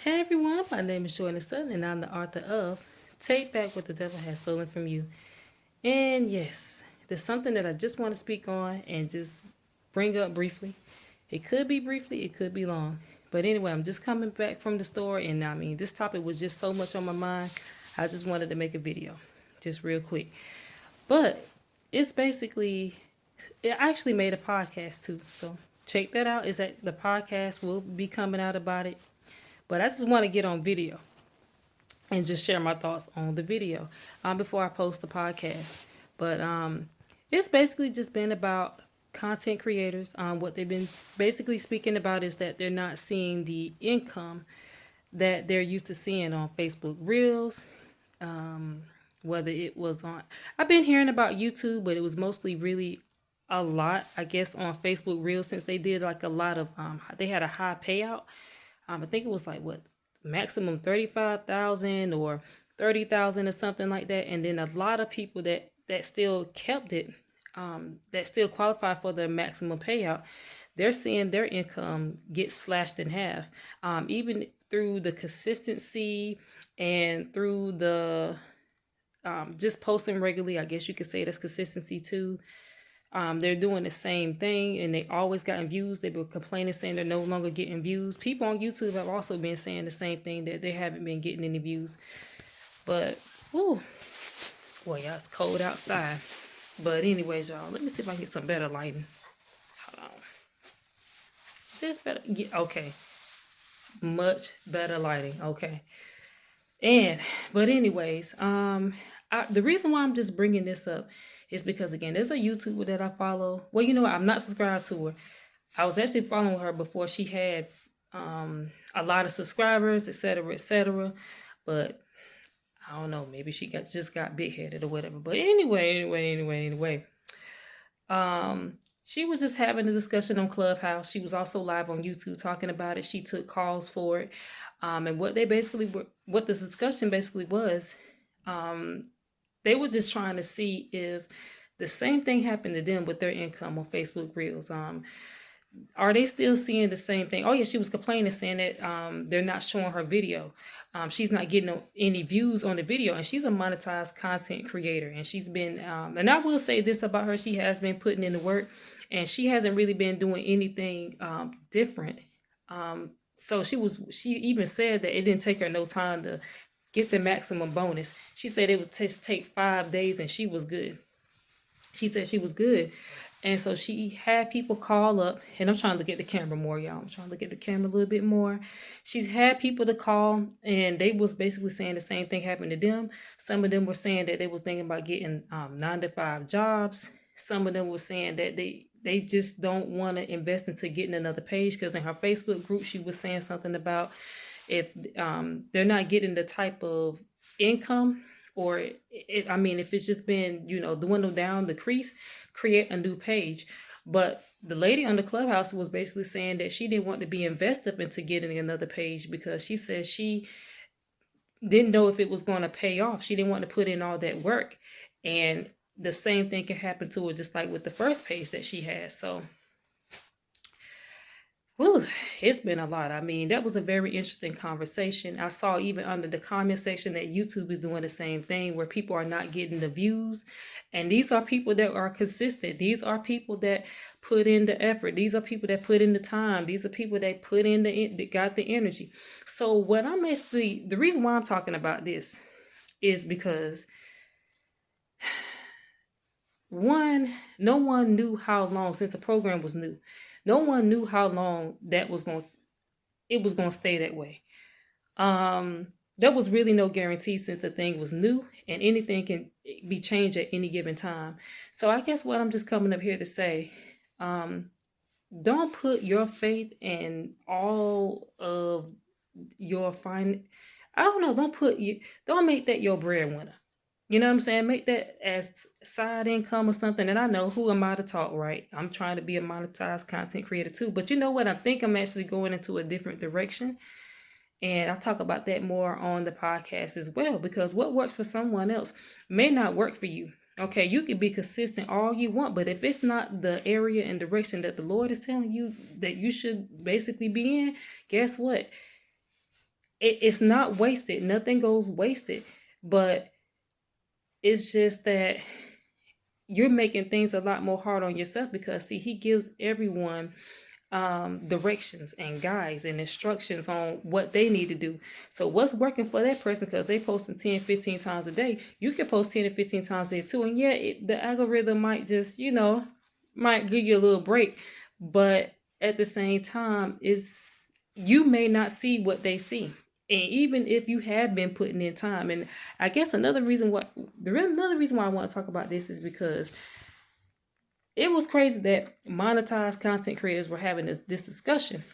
Hey everyone, my name is Jordan Sutton and I'm the author of Take Back What the Devil Has Stolen from You. And yes, there's something that I just want to speak on and just bring up briefly. It could be briefly, it could be long. But anyway, I'm just coming back from the store and this topic was just so much on my mind. I just wanted to make a video, just real quick. But it's basically, I actually made a podcast too. So check that out. Is that the podcast will be coming out about it. But I just want to get on video and just share my thoughts on the video before I post the podcast. But it's basically just been about content creators. What they've been basically speaking about is that they're not seeing the income that they're used to seeing on Facebook Reels. Whether it was on, I've been hearing about YouTube, but it was mostly really a lot, I guess, on Facebook Reels since they did like a lot of, they had a high payout. I think it was like what maximum 35,000 or 30,000 or something like that. And then a lot of people that still kept it, that still qualify for the maximum payout, they're seeing their income get slashed in half. Even through the consistency and through the just posting regularly, I guess you could say that's consistency too. They're doing the same thing and they always gotten views. They've been complaining saying they're no longer getting views. People on YouTube have also been saying the same thing, that they haven't been getting any views. But, whew, boy, y'all, it's cold outside. But anyways, y'all, let me see if I can get some better lighting. Hold on. Is this better? Yeah, okay. Much better lighting. Okay. But anyways, the reason why I'm just bringing this up is because again, there's a YouTuber that I follow. Well, you know what? I'm not subscribed to her. I was actually following her before she had a lot of subscribers, etc., etc. But I don't know. Maybe she just got big headed or whatever. But anyway. She was just having a discussion on Clubhouse. She was also live on YouTube talking about it. She took calls for it. And what what the discussion basically was, they were just trying to see if the same thing happened to them with their income on Facebook Reels. Are they still seeing the same thing? Oh yeah, she was complaining saying that they're not showing her video. She's not getting any views on the video, and she's a monetized content creator. And she's been, and I will say this about her: she has been putting in the work, and she hasn't really been doing anything different. So she even said that it didn't take her no time to get the maximum bonus. She said it would just take 5 days, and she was good. She said she was good. And so she had people call up, and I'm trying to look at the camera more, y'all. I'm trying to look at the camera a little bit more. She's had people to call, and they was basically saying the same thing happened to them. Some of them were saying that they were thinking about getting 9 to 5 jobs. Some of them were saying that they just don't want to invest into getting another page, because in her Facebook group, she was saying something about if they're not getting the type of income, or if it's just been, dwindle down, decrease, create a new page. But the lady on the Clubhouse was basically saying that she didn't want to be invested into getting another page, because she said she didn't know if it was going to pay off. She didn't want to put in all that work. And the same thing can happen to her, just like with the first page that she had. So whew, it's been a lot. That was a very interesting conversation. I saw even under the comment section that YouTube is doing the same thing, where people are not getting the views. And these are people that are consistent. These are people that put in the effort. These are people that put in the time. These are people that put in that got the energy. So what I'm basically, the reason why I'm talking about this is because one, no one knew how long, since the program was new, no one knew how long it was going to stay that way. There was really no guarantee, since the thing was new and anything can be changed at any given time. So I guess what I'm just coming up here to say, don't put your faith in all of your I don't know, don't make that your breadwinner. You know what I'm saying? Make that as side income or something. And I know, who am I to talk, right? I'm trying to be a monetized content creator too. But you know what? I think I'm actually going into a different direction. And I'll talk about that more on the podcast as well, because what works for someone else may not work for you. Okay, you can be consistent all you want, but if it's not the area and direction that the Lord is telling you that you should basically be in, guess what? it's not wasted. Nothing goes wasted. But it's just that you're making things a lot more hard on yourself, because see, he gives everyone directions and guides and instructions on what they need to do. So what's working for that person, because they posting 10 15 times a day, you can post 10 to 15 times a day too. And yeah, the algorithm might just, might give you a little break, but at the same time, it's, you may not see what they see. And even if you have been putting in time, and I guess another reason why I want to talk about this is because it was crazy that monetized content creators were having this discussion,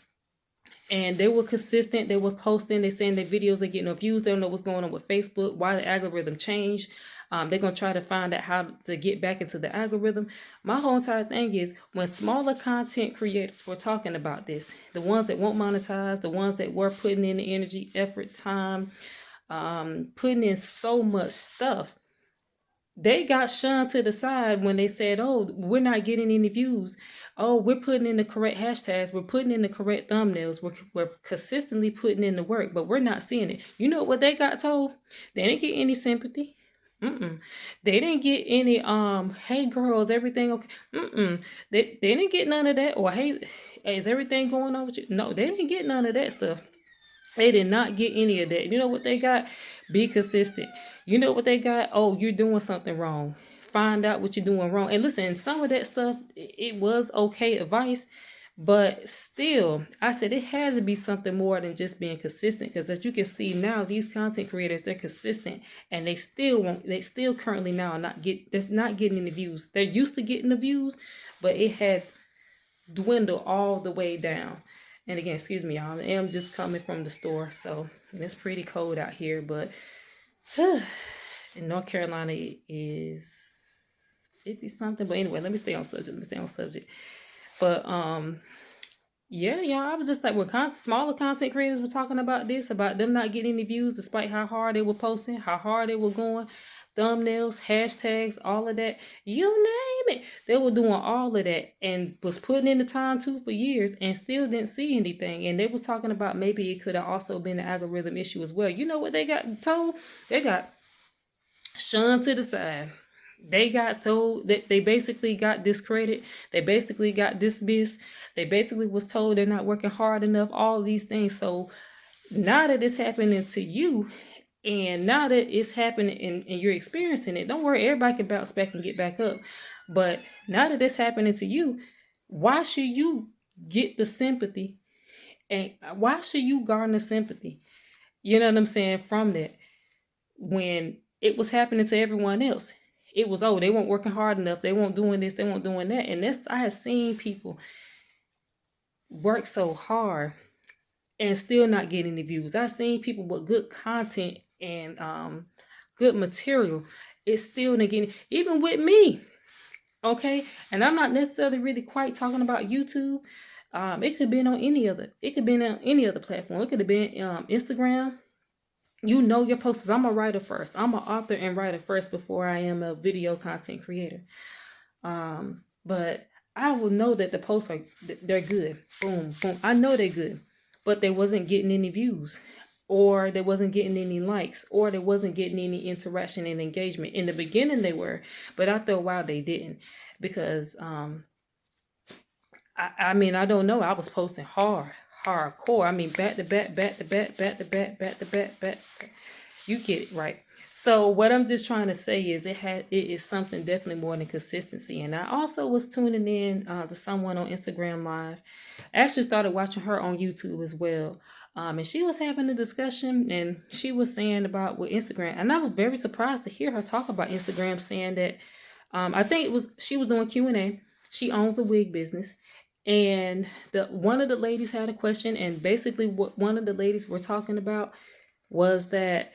and they were consistent. They were posting, they saying their videos are getting no views. They don't know what's going on with Facebook, why the algorithm changed. They're gonna try to find out how to get back into the algorithm. My whole entire thing is, when smaller content creators were talking about this, the ones that won't monetize, the ones that were putting in the energy, effort, time, putting in so much stuff, they got shunned to the side when they said, "Oh, we're not getting any views. Oh, we're putting in the correct hashtags. We're putting in the correct thumbnails. We're consistently putting in the work, but we're not seeing it." You know what they got told? They didn't get any sympathy. Mm-mm. They didn't get any hey girls, everything okay? Mm-mm. They didn't get none of that. Or hey, is everything going on with you? No, they didn't get none of that stuff. They did not get any of that. You know what they got? Be consistent. You know what they got? Oh, you're doing something wrong. Find out what you're doing wrong. And listen, some of that stuff, it was okay advice, but still, I said it had to be something more than just being consistent. Because as you can see now, these content creators, they're consistent, and they still won't. They still currently now that's not getting any views. They're used to getting the views, but it had dwindle all the way down. And again, excuse me, y'all, I am just coming from the store, so it's pretty cold out here. But in North Carolina, it is 50 something. But anyway, let me stay on subject. But yeah, y'all, I was just like, when smaller content creators were talking about this, about them not getting any views despite how hard they were posting, how hard they were going, thumbnails, hashtags, all of that, you name it. They were doing all of that and was putting in the time too for years and still didn't see anything. And they were talking about maybe it could have also been an algorithm issue as well. You know what they got told? They got shunned to the side. They got told that they basically got discredited. They basically got dismissed. They basically was told they're not working hard enough, all these things. So now that it's happening to you, and now that it's happening and you're experiencing it, don't worry, everybody can bounce back and get back up. But now that it's happening to you, why should you get the sympathy? And why should you garner sympathy? You know what I'm saying? From that, when it was happening to everyone else, it was, oh, they weren't working hard enough. They weren't doing this. They weren't doing that. And I have seen people work so hard and still not getting the views. I've seen people with good content and good material. It's still not getting, even with me. Okay. And I'm not necessarily really quite talking about YouTube. It could be on any other, platform. It could have been Instagram. You know your posters. I'm a writer first. I'm an author and writer first before I am a video content creator. But I will know that the posts they're good. Boom, boom. I know they're good, but they wasn't getting any views, or they wasn't getting any likes, or they wasn't getting any interaction and engagement. In the beginning they were, but after a while they didn't, because I mean, I don't know. I was posting hardcore. I mean, back to back, back to back, back to back, back to back, back. You get it, right? So what I'm just trying to say is it is something definitely more than consistency. And I also was tuning in to someone on Instagram Live. I actually started watching her on YouTube as well. And she was having a discussion, and she was saying about with Instagram. And I was very surprised to hear her talk about Instagram, saying that I think she was doing Q&A. She owns a wig business. And one of the ladies had a question, and basically what one of the ladies were talking about was that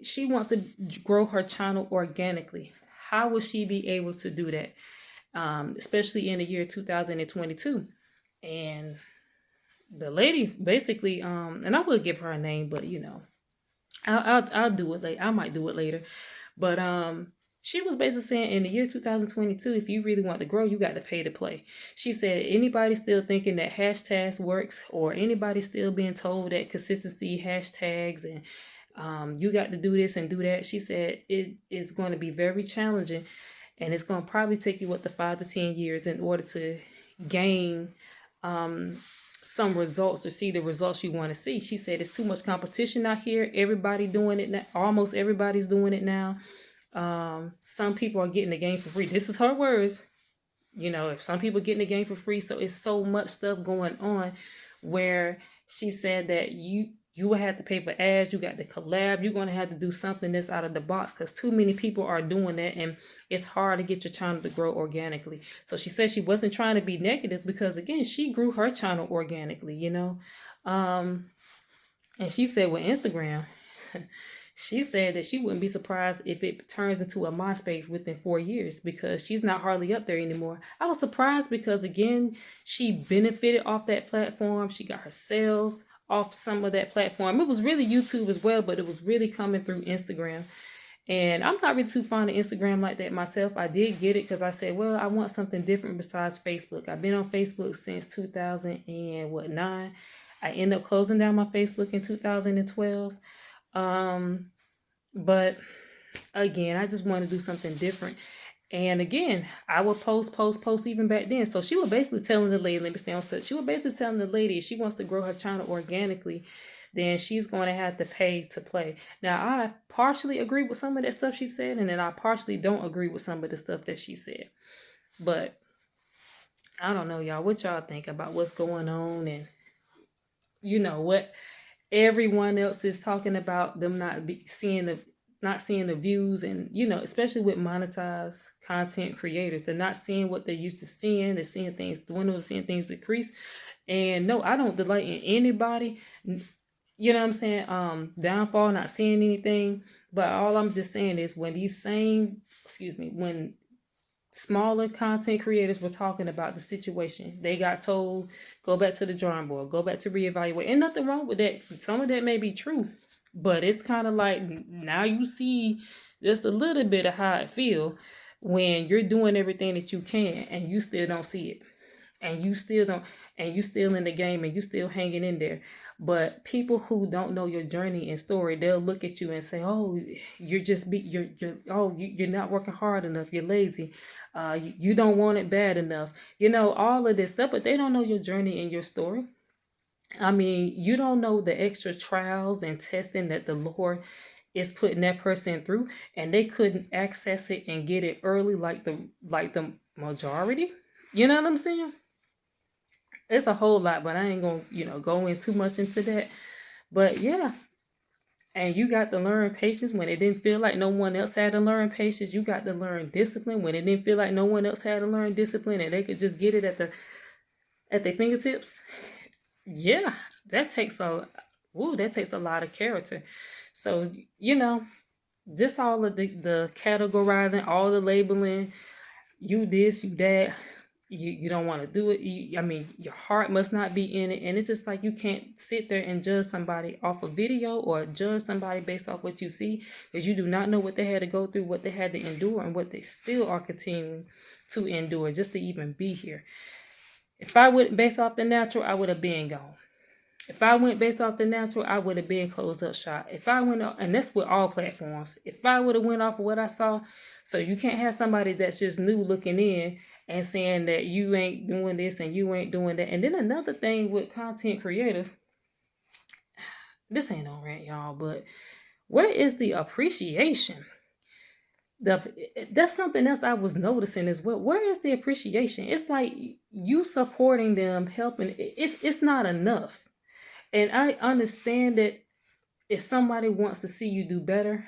she wants to grow her channel organically. How will she be able to do that, especially in the year 2022? And the lady basically, and I will give her a name, but I'll do it later. I might do it later, but She was basically saying in the year 2022, if you really want to grow, you got to pay to play. She said, anybody still thinking that hashtags works, or anybody still being told that consistency hashtags and you got to do this and do that. She said it is going to be very challenging, and it's going to probably take you what the 5 to 10 years in order to gain some results, to see the results you want to see. She said it's too much competition out here. Everybody doing it now. Almost everybody's doing it now. Some people are getting the game for free. This is her words. If some people getting the game for free, so it's so much stuff going on where she said that you will have to pay for ads, you got to collab, you're going to have to do something that's out of the box, because too many people are doing that, and it's hard to get your channel to grow organically. So she said she wasn't trying to be negative, because again, she grew her channel organically. And she said with Instagram, she said that she wouldn't be surprised if it turns into a MySpace within 4 years, because she's not hardly up there anymore. I was surprised because, again, she benefited off that platform. She got her sales off some of that platform. It was really YouTube as well, but it was really coming through Instagram. And I'm not really too fond of Instagram like that myself. I did get it because I said, well, I want something different besides Facebook. I've been on Facebook since 2009. I ended up closing down my Facebook in 2012. But again, I just wanted to do something different. And again, I would post even back then. So she was basically telling the lady, let me stay on such. She was basically telling the lady, if she wants to grow her channel organically, then she's going to have to pay to play. Now, I partially agree with some of that stuff she said, and then I partially don't agree with some of the stuff that she said. But I don't know, y'all, what y'all think about what's going on, and what everyone else is talking about, them seeing the views, and especially with monetized content creators, they're not seeing what they're used to seeing. They're seeing things dwindle, seeing things decrease. And no, I don't delight in anybody, you know what I'm saying, downfall, not seeing anything. But all I'm just saying is, when when smaller content creators were talking about the situation, they got told, go back to the drawing board, go back to reevaluate. And nothing wrong with that. Some of that may be true, but it's kind of like, now you see just a little bit of how it feel when you're doing everything that you can and you still don't see it. And you still don't, and you still in the game, and you still hanging in there. But people who don't know your journey and story, they'll look at you and say, oh, you're not working hard enough, you're lazy, you don't want it bad enough, all of this stuff. But they don't know your journey and your story. I mean, you don't know the extra trials and testing that the Lord is putting that person through, and they couldn't access it and get it early like the majority. You know what I'm saying? It's a whole lot, but I ain't gonna go in too much into that. But yeah, and you got to learn patience when it didn't feel like no one else had to learn patience. You got to learn discipline when it didn't feel like no one else had to learn discipline, and they could just get it at their fingertips. Yeah, that takes a lot of character. So just all of the categorizing, all the labeling, you this, you that, you don't want to do it. I mean, your heart must not be in it. And it's just like, you can't sit there and judge somebody off a video, or judge somebody based off what you see, because you do not know what they had to go through, what they had to endure, and what they still are continuing to endure just to even be here. If I went based off the natural, I would have been gone. If I went based off the natural, I would have been closed up shop. If I went, and that's with all platforms, if I would have went off of what I saw, so you can't have somebody that's just new looking in and saying that you ain't doing this and you ain't doing that. And then another thing with content creators, this ain't no rant, y'all, but where is the appreciation? That's something else I was noticing as well. Where is the appreciation? It's like you supporting them, helping. It's not enough. And I understand that if somebody wants to see you do better,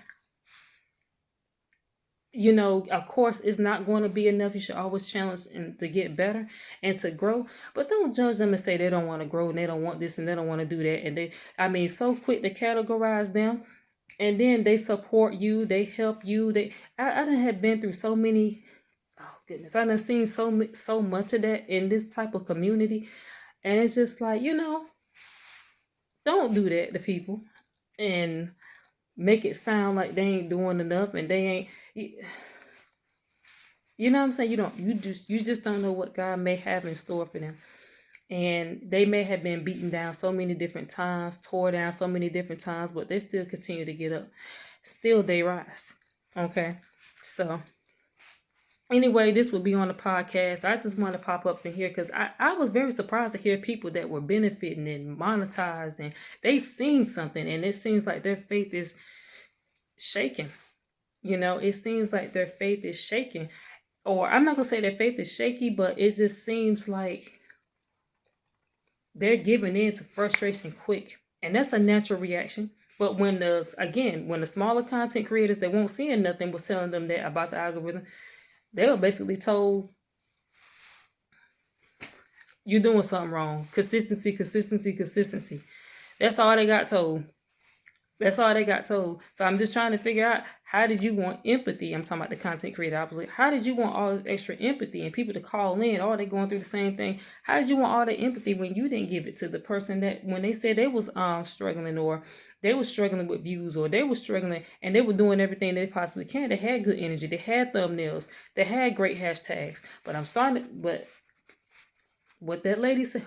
of course, it's not going to be enough. You should always challenge and to get better and to grow. But don't judge them and say they don't want to grow and they don't want this and they don't want to do that. And so quick to categorize them. And then they support you, they help you. I done have been through so many. Oh goodness, I done seen so much of that in this type of community, and it's just like, don't do that to people and make it sound like they ain't doing enough and they ain't. You know what I'm saying? You just don't know what God may have in store for them. And they may have been beaten down so many different times, tore down so many different times, but they still continue to get up. Still they rise. Okay. So anyway, this will be on the podcast. I just want to pop up in here because I was very surprised to hear people that were benefiting and monetized and they seen something, and it seems like their faith is shaking. It seems like their faith is shaking. Or I'm not gonna say their faith is shaky, but it just seems like they're giving in to frustration quick. And that's a natural reaction. But when the smaller content creators that won't seeing nothing was telling them that about the algorithm, they were basically told you're doing something wrong. Consistency, consistency, consistency. That's all they got told. That's all they got told. So I'm just trying to figure out, how did you want empathy? I'm talking about the content creator opposite. How did you want all this extra empathy and people to call in? All they going through the same thing. How did you want all the empathy when you didn't give it to the person that when they said they was struggling, or they were struggling with views, or they were struggling and they were doing everything they possibly can. They had good energy. They had thumbnails. They had great hashtags. But what that lady said,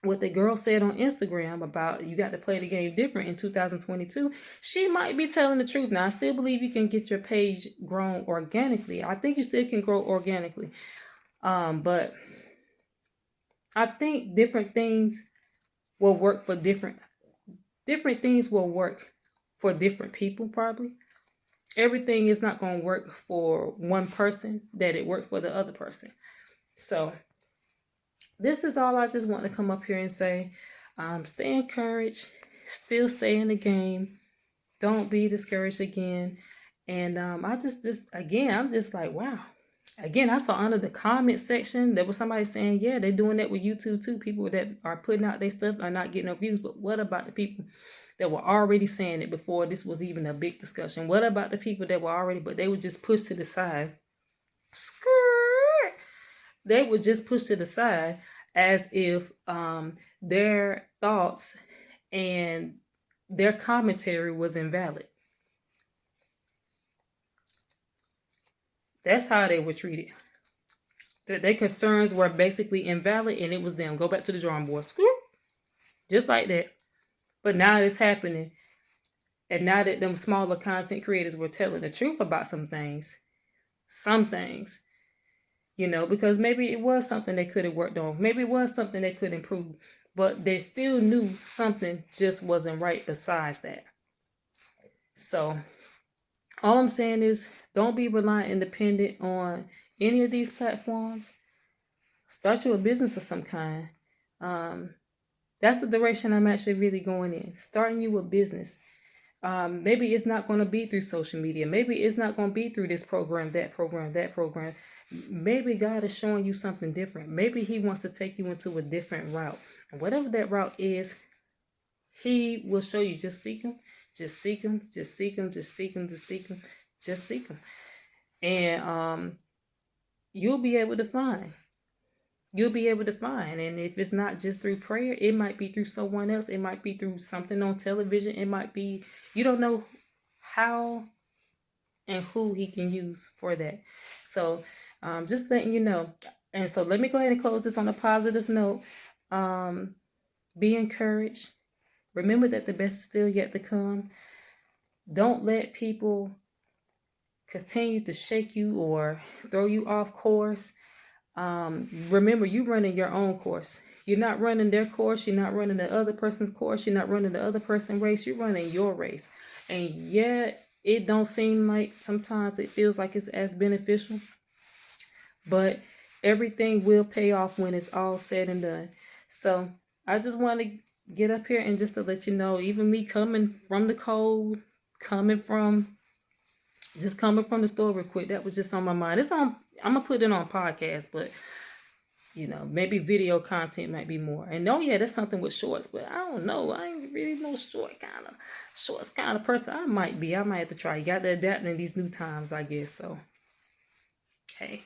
what the girl said on Instagram about you got to play the game different in 2022, she might be telling the truth. Now, I still believe you can get your page grown organically. I think you still can grow organically. But I think different things will work for different things will work for different people probably. Everything is not going to work for one person that it worked for the other person. So this is all I just want to come up here and say. Stay encouraged, still stay in the game. Don't be discouraged again. And I just again, I'm just like, wow. Again, I saw under the comment section there was somebody saying, yeah, they're doing that with YouTube too. People that are putting out their stuff are not getting no views. But what about the people that were already saying it before this was even a big discussion? What about the people that were already, but they were just pushed to the side? Skirt. They were just pushed to the side as if their thoughts and their commentary was invalid. That's how they were treated. That their concerns were basically invalid and it was them. Go back to the drawing board. Just like that. But now it's happening. And now that them smaller content creators were telling the truth about some things, because maybe it was something they could have worked on. Maybe it was something they could improve. But they still knew something just wasn't right besides that. So all I'm saying is, don't be reliant and dependent on any of these platforms. Start you a business of some kind. That's the direction I'm actually really going in. Starting you a business. Maybe it's not going to be through social media. Maybe it's not going to be through this program, that program, that program. Maybe God is showing you something different. Maybe he wants to take you into a different route. And whatever that route is, he will show you. Just seek him. Just seek him. Just seek him. Just seek him. Just seek him. Just seek him. And you'll be able to find. You'll be able to find. And if it's not just through prayer, it might be through someone else. It might be through something on television. It might be, you don't know how and who he can use for that. So just letting you know. And so let me go ahead and close this on a positive note. Be encouraged. Remember that the best is still yet to come. Don't let people continue to shake you or throw you off course. Remember, you running your own course. You're not running their course. You're not running the other person's course. You're not running the other person's race. You're running your race. And yet, it don't seem like sometimes it feels like it's as beneficial. But everything will pay off when it's all said and done. So I just want to get up here and just to let you know, even me coming from the cold, coming from the store real quick, that was just on my mind. I'm gonna put it on podcast, but maybe video content might be more. And that's something with shorts, but I don't know. I ain't really no shorts kind of person. I might have to try. You got to adapt in these new times, I guess. So hey.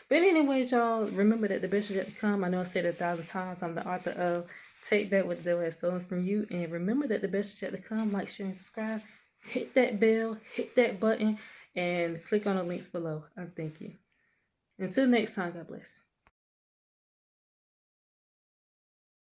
But anyways, y'all, remember that the best is yet to come. I know I said it 1,000 times. I'm the author of Take Back What the Devil Has Stolen From You. And remember that the best is yet to come. Like, share, and subscribe. Hit that bell. Hit that button. and click on the links below. I thank you. Until next time, God bless.